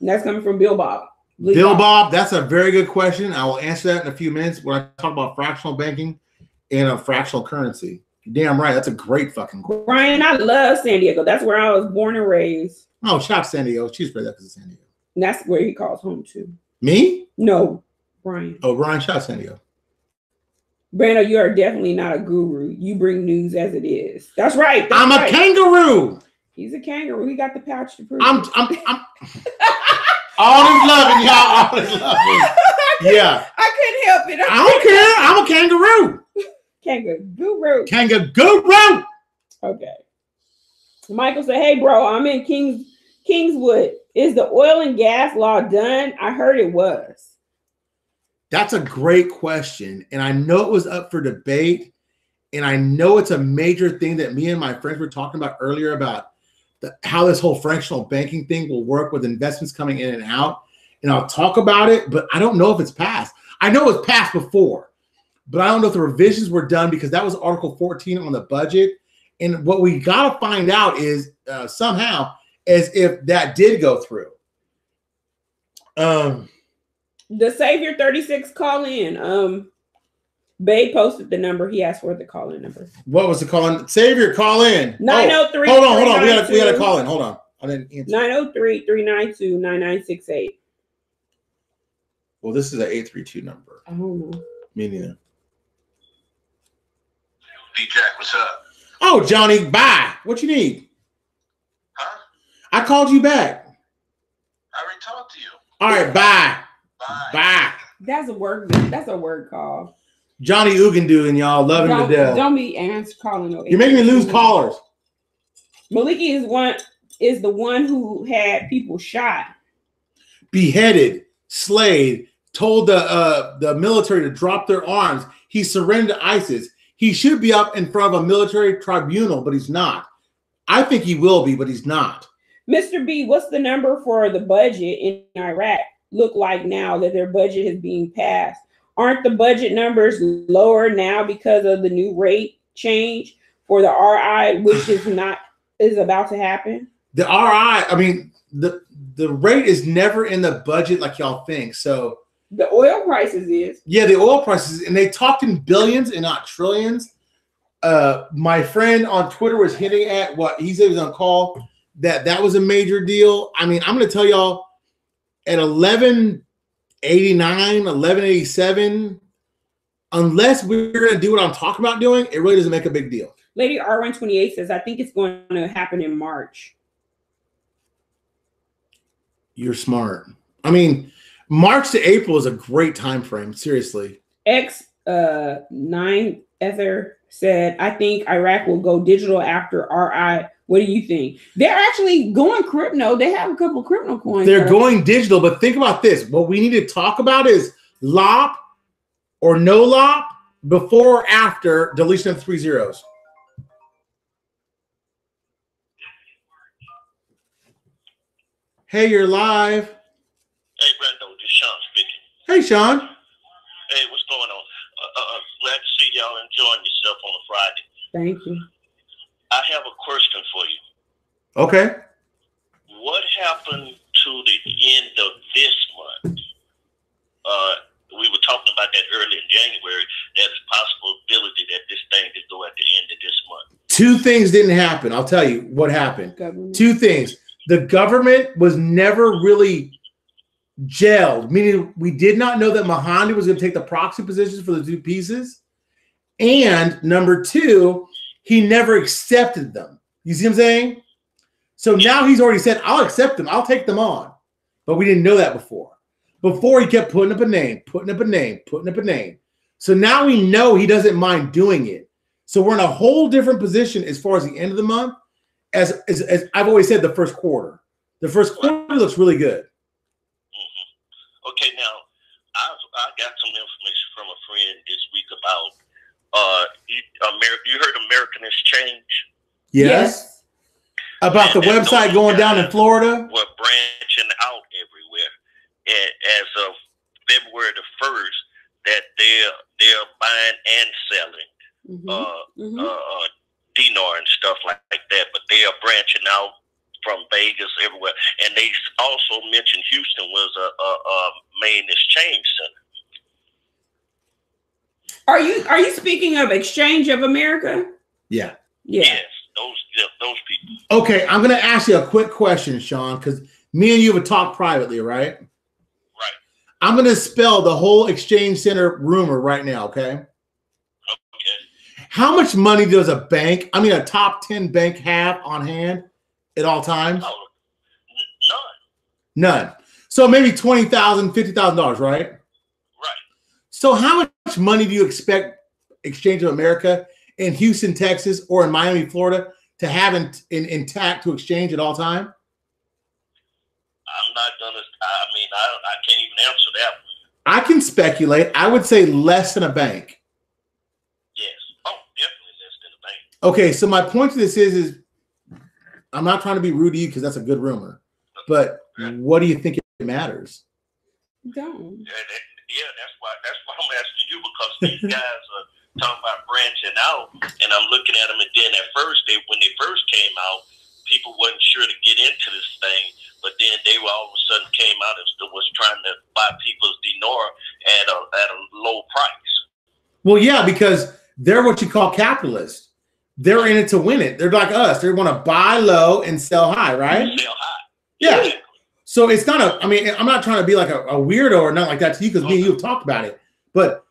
And that's coming from Bill Bob. Bill Bob, that's a very good question. I will answer that in a few minutes when I talk about fractional banking and a fractional currency. Damn right. That's a great fucking question. Brian, I love San Diego. That's where I was born and raised. Oh, shout out San Diego. She's spread that because of San Diego. And that's where he calls home too. Me? No, Brian. Oh, Brian, shout out San Diego. Brando, you are definitely not a guru. You bring news as it is. That's right. I'm a kangaroo. He's a kangaroo. He got the pouch to prove I'm it. all is loving, y'all. All is loving. Yeah. I couldn't help it. I don't care. I'm a kangaroo. Kangaroo. Kangaroo. Okay. Michael said, hey, bro, I'm in Kingswood. Is the oil and gas law done? I heard it was. That's a great question. And I know it was up for debate. And I know it's a major thing that me and my friends were talking about earlier about how this whole fractional banking thing will work with investments coming in and out. And I'll talk about it, but I don't know if it's passed. I know it was passed before, but I don't know if the revisions were done because that was Article 14 on the budget. And what we got to find out is somehow as if that did go through. The Savior 36 call in. Babe posted the number. He asked for the call-in number. What was the call-in? Savior, call in. 903. Hold on. We got to call in. Hold on. I didn't answer. 903-392-9968. Well, this is an 832 number. I don't know. Me neither. D-Jack, what's up? Oh, Johnny, bye. What you need? Huh? I called you back. I already talked to you. All right, bye. Bye. Bye. That's a word call. Johnny Ugandu and y'all love him to death. Don't be calling. No, you're making me lose callers. Maliki is the one who had people shot, beheaded, slayed, told the military to drop their arms. He surrendered to ISIS. He should be up in front of a military tribunal, but he's not. I think he will be, but he's not. Mr. B, what's the number for the budget in Iraq look like now that their budget is being passed? Aren't the budget numbers lower now because of the new rate change for the RI, which is about to happen? The RI, I mean, the rate is never in the budget like y'all think. So the oil prices is. Yeah, the oil prices, and they talked in billions and not trillions. My friend on Twitter was hinting at what he said was on call that was a major deal. I mean, I'm going to tell y'all at 1189, 1187, unless we're going to do what I'm talking about doing, it really doesn't make a big deal. Lady R128 says, I think it's going to happen in March. You're smart. I mean, March to April is a great time frame. Seriously. X9 Ether said, I think Iraq will go digital after RI. What do you think? They're actually going crypto. They have a couple of crypto coins. They're going digital, but think about this. What we need to talk about is LOP or no LOP before or after deletion of 3 zeros. Hey, you're live. Hey, Brando, this is Sean speaking. Hey, Sean. Hey, what's going on? Glad to see y'all enjoying yourself on a Friday. Thank you. I have a question for you. Okay. What happened to the end of this month? We were talking about that early in January. There's a possibility that this thing could go at the end of this month. 2 things didn't happen. I'll tell you what happened. Government. 2 things. The government was never really gelled, meaning we did not know that Mahandi was going to take the proxy positions for the 2 pieces. And number 2, he never accepted them. You see what I'm saying? So now he's already said, I'll accept them. I'll take them on. But we didn't know that before. Before he kept putting up a name, putting up a name, putting up a name. So now we know he doesn't mind doing it. So we're in a whole different position as far as the end of the month. As I've always said, the first quarter. The first quarter looks really good. Mm-hmm. Okay, now I got some information from a friend this week about you heard American Exchange? Yes. About the website going down in Florida? We're branching out everywhere. As of February the 1st, that they're buying and selling dinar and stuff like that, but they are branching out from Vegas, everywhere. And they also mentioned Houston was a main exchange center. Are you speaking of Exchange of America? Yeah. Yeah. Yes, those people. Okay, I'm going to ask you a quick question, Sean, because me and you have talked privately, right? Right. I'm going to spell the whole exchange center rumor right now, okay? Okay. How much money does a top 10 bank have on hand at all times? Oh, None. So maybe $20,000, $50,000, right? Right. So how much money do you expect Exchange of America in Houston, Texas, or in Miami, Florida to have intact to exchange at all time? I'm not gonna. I can't even answer that one. I can speculate. I would say less than a bank. Yes. Oh, definitely less than a bank. Okay, so my point to this is I'm not trying to be rude to you because that's a good rumor, but what do you think it matters? Don't. Yeah, that's why I'm asking you, because these guys are talking about branching out, and I'm looking at them, and then at first, when they first came out, people wasn't sure to get into this thing, but then they were all of a sudden came out and was trying to buy people's dinar at a low price. Well, yeah, because they're what you call capitalists. They're in it to win it. They're like us. They want to buy low and sell high, right? Sell high. Yeah. So it's not I'm not trying to be like a weirdo or nothing like that to you, because me and you have talked about it. But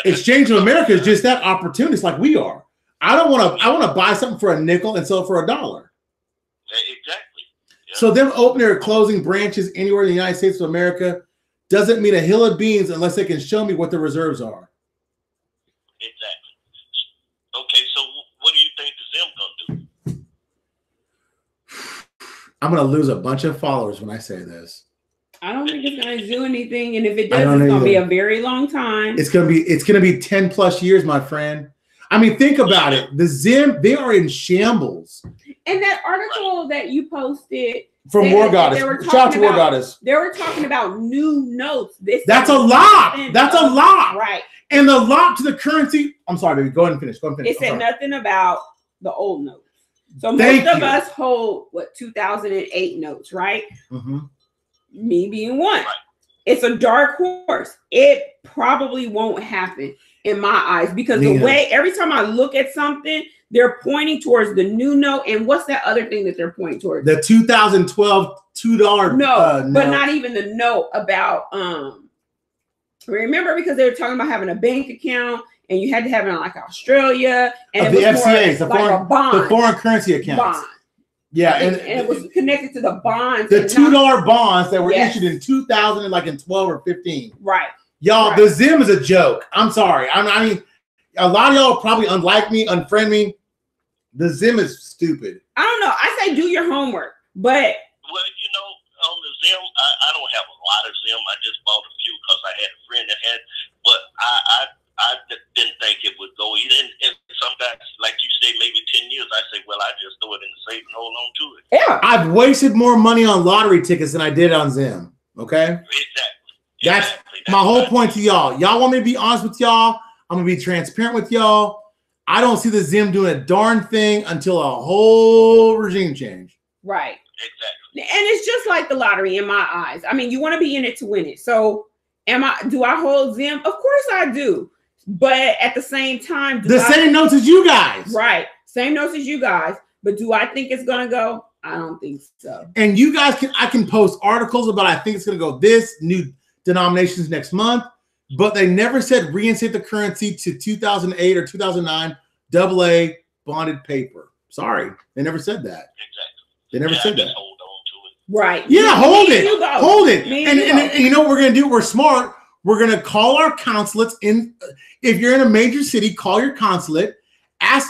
Exchange of America is just that opportunist like we are. I want to buy something for a nickel and sell it for $1. Exactly. Yeah. So them opening or closing branches anywhere in the United States of America doesn't mean a hill of beans unless they can show me what the reserves are. Exactly. Okay, so what do you think the Zim gonna do? I'm going to lose a bunch of followers when I say this. I don't think it's going to do anything, and if it does, I don't it's going to be either. a very long time. It's going to be 10 plus years, my friend. I mean, think about it. The Zim, they are in shambles. And that article that you posted From War Goddess. Shout out to War Goddess. They were talking about new notes. That's a lot. That's a lot. Right. And the lot to the currency. I'm sorry, baby. Go ahead and finish. It said nothing about the old notes. So most of us hold 2008 notes, right? Mm-hmm. Me being one. It's a dark horse. It probably won't happen in my eyes, because the way every time I look at something, they're pointing towards the new note. And what's that other thing that they're pointing towards? The 2012 $2 note. But not even the note about remember, because they were talking about having a bank account, and you had to have it on like Australia, and the FCAs, the foreign currency accounts. Bond. Yeah, and it was connected to the bonds. The $2 bonds that were issued in 2000 and like in 12 or 15. Right. Y'all, the Zim is a joke. I'm sorry. I mean, a lot of y'all probably unlike me, unfriend me. The Zim is stupid. I don't know. I say do your homework, but well, you know, on the Zim, I don't have a lot of Zim. I just bought a few because I had a friend that had, but I didn't think it would go either. And some guys, like you say, maybe 10 years, I say, well, I just throw it in the safe and hold on to it. Yeah. I've wasted more money on lottery tickets than I did on Zim. Okay? Exactly. That's my whole point to y'all. Y'all want me to be honest with y'all? I'm going to be transparent with y'all. I don't see the Zim doing a darn thing until a whole regime change. Right. Exactly. And it's just like the lottery in my eyes. I mean, you want to be in it to win it. So do I hold Zim? Of course I do. But at the same time, same notes as you guys. Right. Same notes as you guys. But do I think it's going to go? I don't think so. And you guys I can post articles about, I think it's going to go this, new denominations next month. But they never said reinstate the currency to 2008 or 2009 AA bonded paper. Sorry. They never said that. Exactly. They never said that. Hold on to it. Right. Yeah, hold it. Hold it. And you know what we're going to do? We're smart. We're going to call our consulates in. If you're in a major city, call your consulate,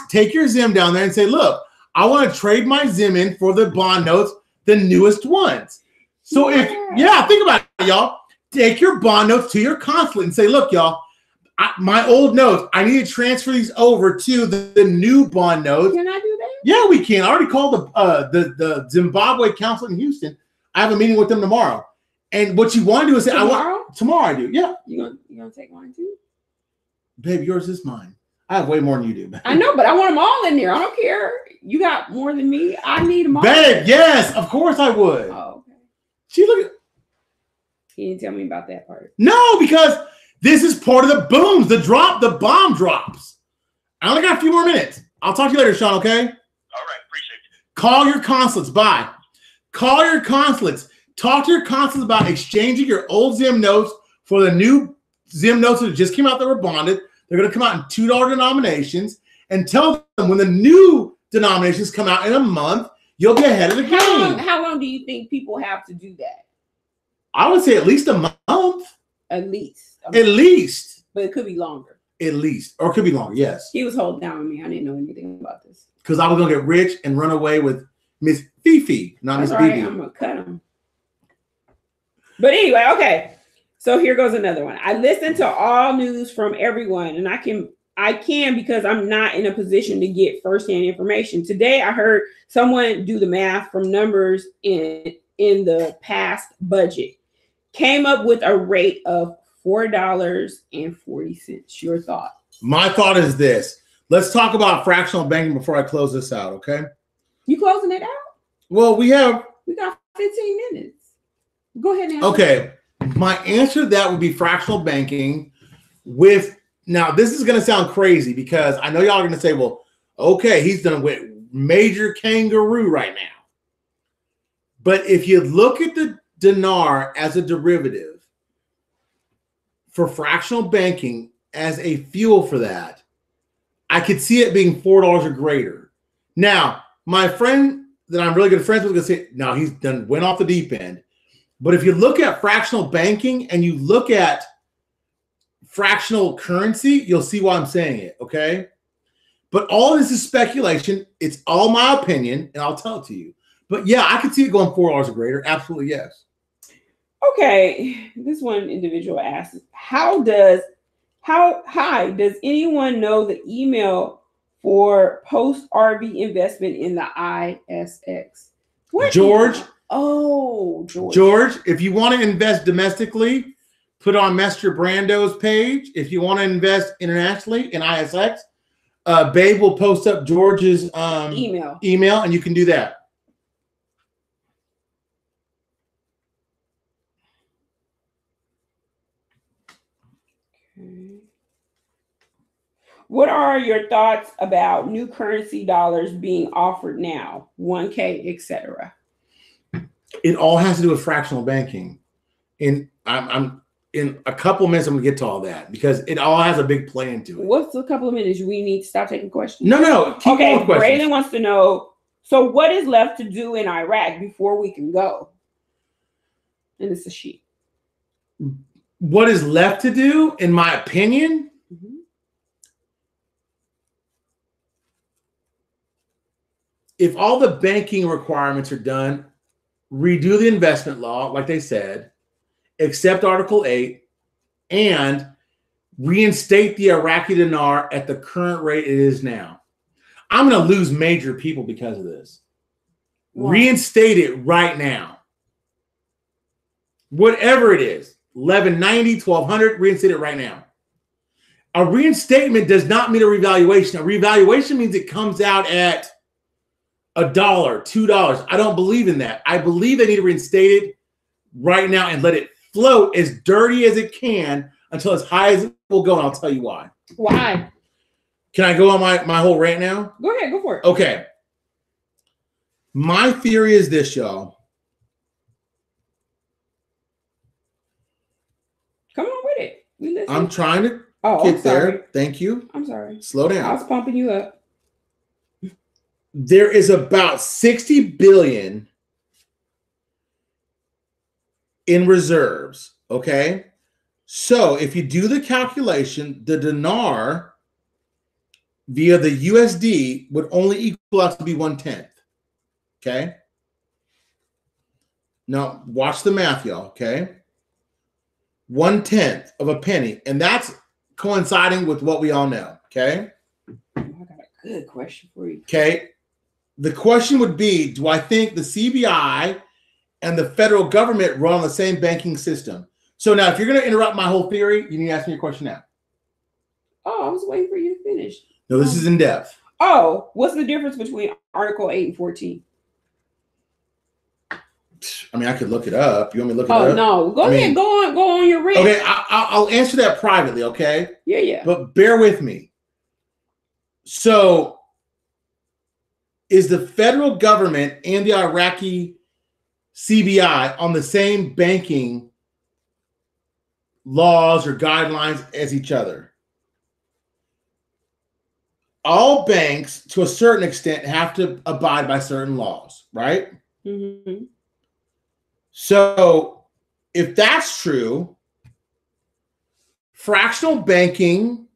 take your Zim down there and say, look, I want to trade my Zim in for the bond notes, the newest ones. So think about it, y'all. Take your bond notes to your consulate and say, look, y'all, my old notes, I need to transfer these over to the new bond notes. Can I do that? Yeah, we can. I already called the Zimbabwe consulate in Houston. I have a meeting with them tomorrow. And what you want to do is say, tomorrow I do. Yeah. You gonna take mine too? Babe, yours is mine. I have way more than you do. I know, but I want them all in there. I don't care. You got more than me. I need them all. Babe, yes, of course I would. Oh, okay. She look at. He didn't tell me about that part. No, because this is part of the booms, the bomb drops. I only got a few more minutes. I'll talk to you later, Sean, okay? All right, appreciate it. Call your consulates. Bye. Call your consulates. Talk to your consulates about exchanging your old Zim notes for the new Zim notes that just came out that were bonded. They're going to come out in $2 denominations, and tell them when the new denominations come out in a month, you'll be ahead of the game. How long do you think people have to do that? I would say at least a month. At least. At least. But it could be longer. At least. Or it could be longer, yes. He was holding down on me. I didn't know anything about this. Because I was going to get rich and run away with Miss Fifi, not Miss Right, Bibi. I'm going to cut him. But anyway, okay. So here goes another one. I listen to all news from everyone, and I can because I'm not in a position to get firsthand information. Today, I heard someone do the math from numbers in the past budget. Came up with a rate of $4.40. Your thought? My thought is this. Let's talk about fractional banking before I close this out, okay? You closing it out? Well, we got 15 minutes. Go ahead now. Okay. My answer to that would be fractional banking with, now this is going to sound crazy because I know y'all are going to say, well, okay, he's done with major kangaroo right now. But if you look at the dinar as a derivative for fractional banking as a fuel for that, I could see it being $4 or greater. Now, my friend that I'm really good friends with is going to say, no, he's done went off the deep end. But if you look at fractional banking and you look at fractional currency, you'll see why I'm saying it, okay? But all this is speculation. It's all my opinion, and I'll tell it to you. But yeah, I could see it going $4 or greater. Absolutely, yes. Okay, this one individual asks, how high does anyone know the email for post RV investment in the ISX? What George? Oh, George. George, if you want to invest domestically, put on Mr. Brando's page. If you want to invest internationally in ISX, Babe will post up George's email, and you can do that. What are your thoughts about new currency dollars being offered now, 1K, etc.? It all has to do with fractional banking. I'm in a couple of minutes, I'm going to get to all that because it all has a big play into it. What's a couple of minutes? We need to stop taking questions. No. Keep okay, questions. Braylon wants to know, so what is left to do in Iraq before we can go? And it's a she. What is left to do, in my opinion? Mm-hmm. If all the banking requirements are done, redo the investment law, like they said, accept Article 8, and reinstate the Iraqi dinar at the current rate it is now. I'm going to lose major people because of this. Wow. Reinstate it right now. Whatever it is, 1190, 1200, reinstate it right now. A reinstatement does not mean a revaluation. A revaluation means it comes out at $1, $2. I don't believe in that. I believe they need to reinstate it right now and let it float as dirty as it can until as high as it will go, and I'll tell you why. Why? Can I go on my whole rant now? Go ahead, go for it. Okay. My theory is this, y'all. Come on with it. We listen. I'm trying to get there. Thank you. I'm sorry. Slow down. I was pumping you up. There is about 60 billion in reserves, okay? So if you do the calculation, the dinar via the USD would only equal out to be 1/10, okay? Now, watch the math, y'all, okay? 1/10 of a penny, and that's coinciding with what we all know, okay? I got a good question for you. Okay. The question would be, do I think the CBI and the federal government run on the same banking system? So now, if you're going to interrupt my whole theory, you need to ask me a question now. Oh, I was waiting for you to finish. No, this is in depth. Oh, what's the difference between Article 8 and 14? I mean, I could look it up. You want me to look it up? Oh, no. Go ahead. Go on your rant. Okay, I'll answer that privately, okay? Yeah. But bear with me. So, is the federal government and the Iraqi CBI on the same banking laws or guidelines as each other? All banks, to a certain extent, have to abide by certain laws, right? Mm-hmm. So, if that's true, fractional banking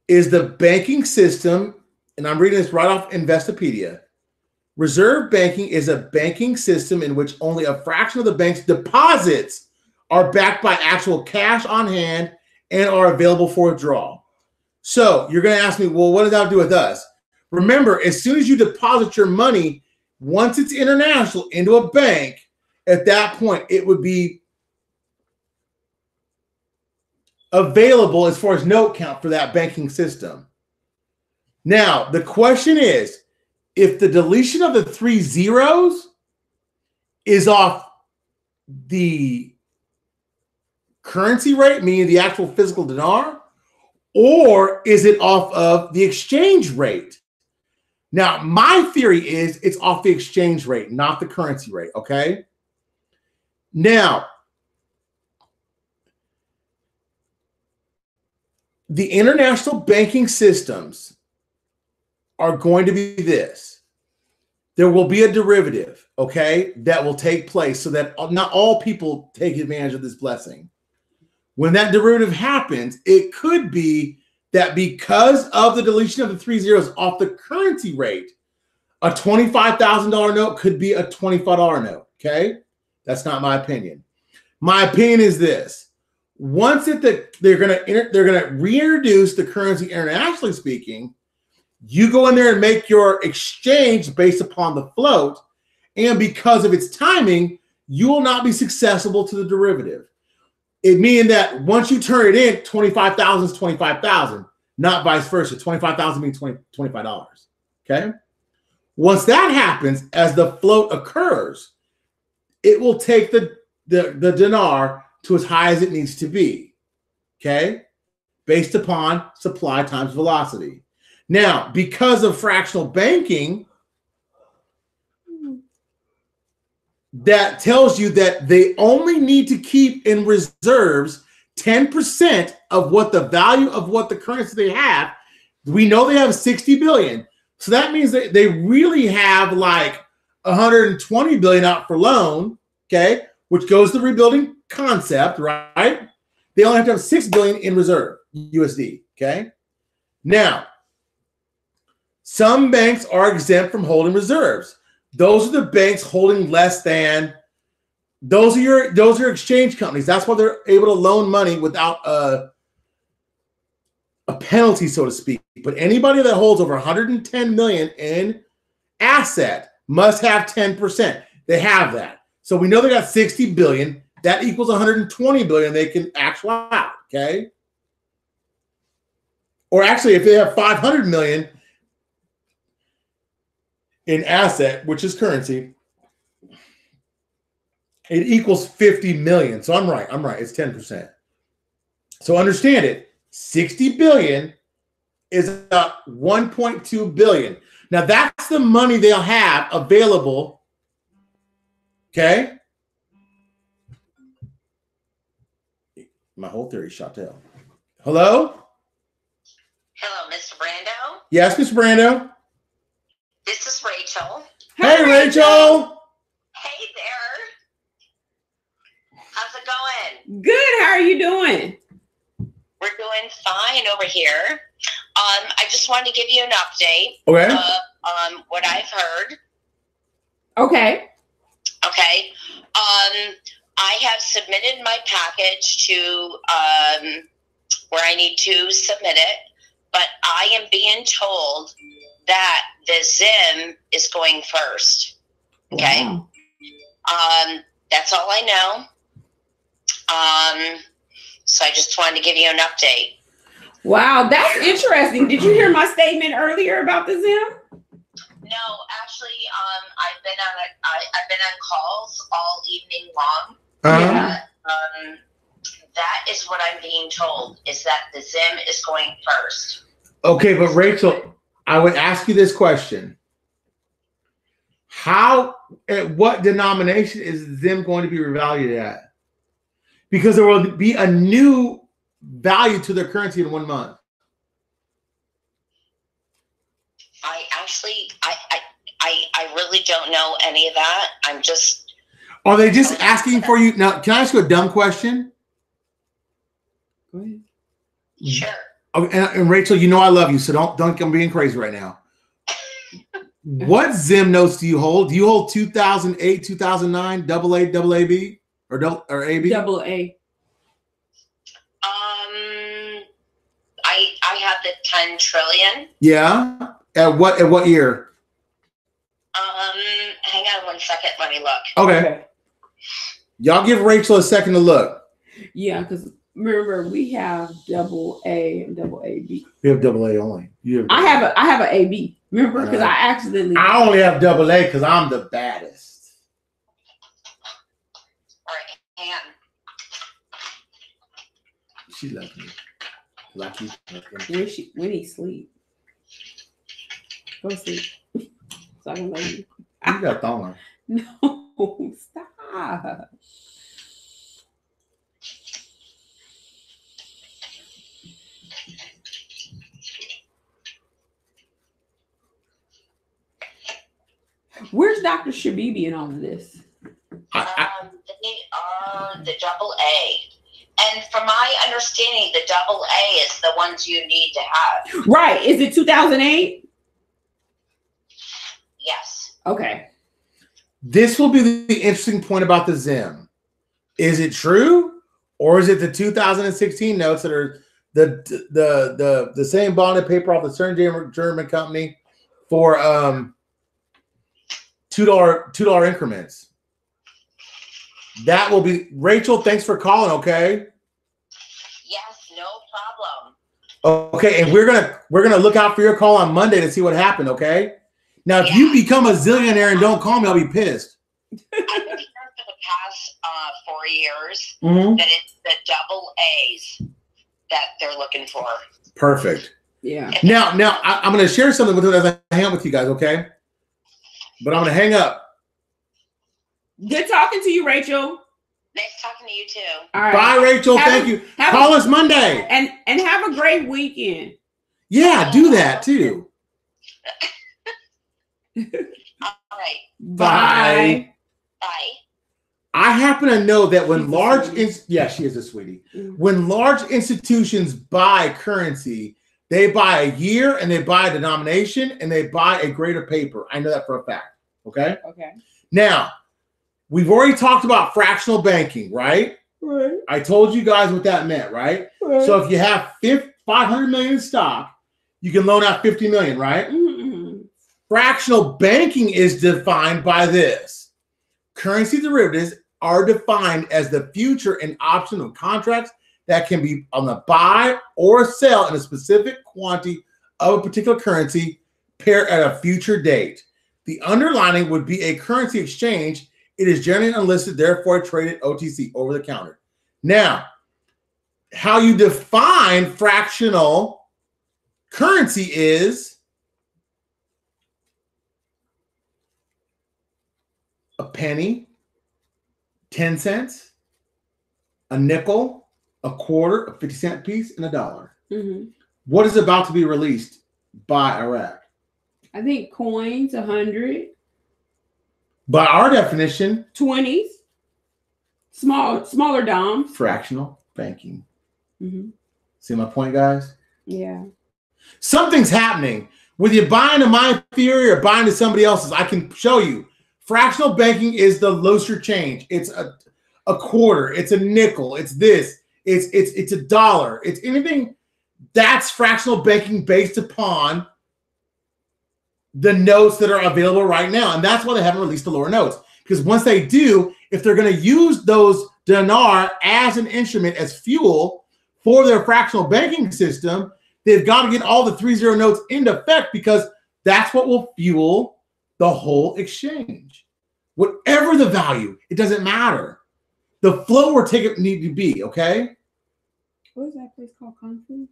is the banking system, and I'm reading this right off Investopedia. Reserve banking is a banking system in which only a fraction of the bank's deposits are backed by actual cash on hand and are available for withdrawal. So you're going to ask me, well, what does that have to do with us? Remember, as soon as you deposit your money, once it's international into a bank, at that point, it would be available as far as note count for that banking system. Now, the question is, if the deletion of the 3 zeros is off the currency rate, meaning the actual physical dinar, or is it off of the exchange rate? Now, my theory is it's off the exchange rate, not the currency rate, okay? Now, the international banking systems are going to be this. There will be a derivative, okay, that will take place so that not all people take advantage of this blessing. When that derivative happens, it could be that because of the deletion of the 3 zeros off the currency rate, a $25,000 note could be a $25 note, okay? That's not my opinion. My opinion is this. Once they're gonna reintroduce the currency internationally speaking, you go in there and make your exchange based upon the float, and because of its timing, you will not be successful to the derivative. It means that once you turn it in, 25,000 is 25,000, not vice versa. 25,000 means $25. Okay. Once that happens, as the float occurs, it will take the dinar to as high as it needs to be. Okay. Based upon supply times velocity. Now, because of fractional banking, that tells you that they only need to keep in reserves 10% of what the value of what the currency they have. We know they have 60 billion. So that means that they really have like 120 billion out for loan, okay, which goes to the rebuilding concept, right? They only have to have 6 billion in reserve USD, okay? Now, some banks are exempt from holding reserves. Those are the banks holding less than. Those are your exchange companies. That's why they're able to loan money without a penalty, so to speak. But anybody that holds over 110 million in asset must have 10%. They have that. So we know they got 60 billion. That equals 120 billion they can actual out, okay? Or actually, if they have 500 million in asset, which is currency, it equals 50 million. So I'm right. It's 10%. So understand it. 60 billion is about 1.2 billion. Now that's the money they'll have available. Okay. My whole theory shot down. Hello? Hello, Mr. Brando. Yes, Mr. Brando. This is Rachel. Hey, Rachel. Hey there. How's it going? Good. How are you doing? We're doing fine over here. I just wanted to give you an update Okay. on what I've heard. Okay. Okay. I have submitted my package to where I need to submit it, but I am being told that the Zim is going first. Okay. Wow. That's all I know. So I just wanted to give you an update. Wow, that's interesting. Did you hear my statement earlier about the Zim? No, actually, I've been on calls all evening long. Yeah. That is what I'm being told, is that the Zim is going first. Okay, but Rachel, I would ask you this question. At what denomination is Zim going to be revalued at? Because there will be a new value to their currency in 1 month. I really don't know any of that. I'm just. Are they just asking for you? Now, can I ask you a dumb question? Go ahead. Sure. Oh, and Rachel, you know I love you, so don't think I'm being crazy right now. What Zim notes do you hold? Do you hold 2008, 2009, AA, AAB, or AB? Double A. I have the 10 trillion. Yeah. At what year? Hang on 1 second. Let me look. Okay. Y'all give Rachel a second to look. Yeah, because remember we have double A and double AB. You have double A only. I have an AB. Remember, because I accidentally. I only have double A because I'm the baddest. All right, hang on. She loves me. Lucky. When he sleep. Go sleep. So I can love you. You got thorn. No, stop. Where's Dr. Shabibi in all of this? They are the double A. And from my understanding, the double A is the ones you need to have. Right. Is it 2008? Yes. Okay. This will be the interesting point about the Zim. Is it true, or is it the 2016 notes that are the same bonded paper off the certain German company for $2 increments? That will be Rachel. Thanks for calling. Okay. Yes, no problem. Okay, and we're gonna look out for your call on Monday to see what happened. Okay. Now, if you become a zillionaire and don't call me, I'll be pissed. I've been hearing for the past 4 years Mm-hmm. that it's the double A's that they're looking for. Perfect. Yeah. Now I'm going to share something with you as I hang out with you guys, okay? But I'm going to hang up. Good talking to you, Rachel. Nice talking to you too. All right. Bye, Rachel. Thank you. Call us Monday. And have a great weekend. Yeah, do that too. All right. Bye. Bye. I happen to know that when She's she is a sweetie. When large institutions buy currency, they buy a year and they buy a denomination and they buy a grade of paper. I know that for a fact. Okay. Okay. Now, we've already talked about fractional banking, right? Right. I told you guys what that meant, right? So if you have 500 million in stock, you can loan out 50 million, right? Mm-hmm. Fractional banking is defined by this. Currency derivatives are defined as the future and option of contracts that can be on the buy or sell in a specific quantity of a particular currency pair at a future date. The underlining would be a currency exchange. It is generally unlisted, therefore traded OTC, over the counter. Now, how you define fractional currency is a penny, 10 cents, a nickel, a quarter, a 50-cent piece, and a dollar. Mm-hmm. What is about to be released by Iraq? I think coins, 100. By our definition, 20s. Smaller doms. fractional banking. Mm-hmm. See my point, guys? Yeah. Something's happening. Whether you're buying to my theory or buying to somebody else's, I can show you. Fractional banking is the looser change. It's a quarter. It's a nickel. It's this. It's a dollar. It's anything that's fractional banking based upon the notes that are available right now. And that's why they haven't released the lower notes. Because once they do, if they're going to use those dinar as an instrument, as fuel for their fractional banking system, they've got to get all the 3-0 notes into effect because that's what will fuel the whole exchange. Whatever the value, it doesn't matter. The flow or ticket need to be, okay? What is that place called? Kung Fu?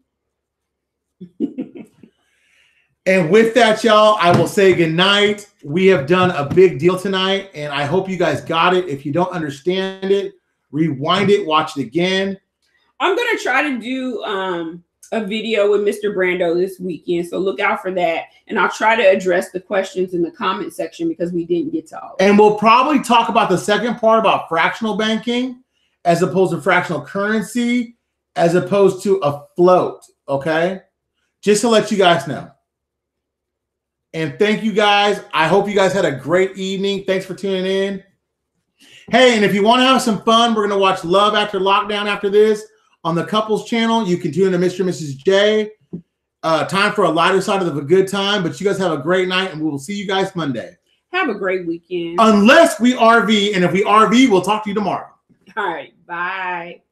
And with that, y'all, I will say good night. We have done a big deal tonight, and I hope you guys got it. If you don't understand it, rewind it, watch it again. I'm going to try to do a video with Mr. Brando this weekend, so look out for that. And I'll try to address the questions in the comment section because we didn't get to all of them. And we'll probably talk about the second part about fractional banking as opposed to fractional currency as opposed to a float, okay? Just to let you guys know. And thank you guys. I hope you guys had a great evening. Thanks for tuning in. Hey, and if you want to have some fun, we're going to watch Love After Lockdown after this on the couples channel. You can tune in to Mr. and Mrs. J. Time for a lighter side of a good time. But you guys have a great night, and we will see you guys Monday. Have a great weekend. Unless we RV, and if we RV, we'll talk to you tomorrow. All right. Bye.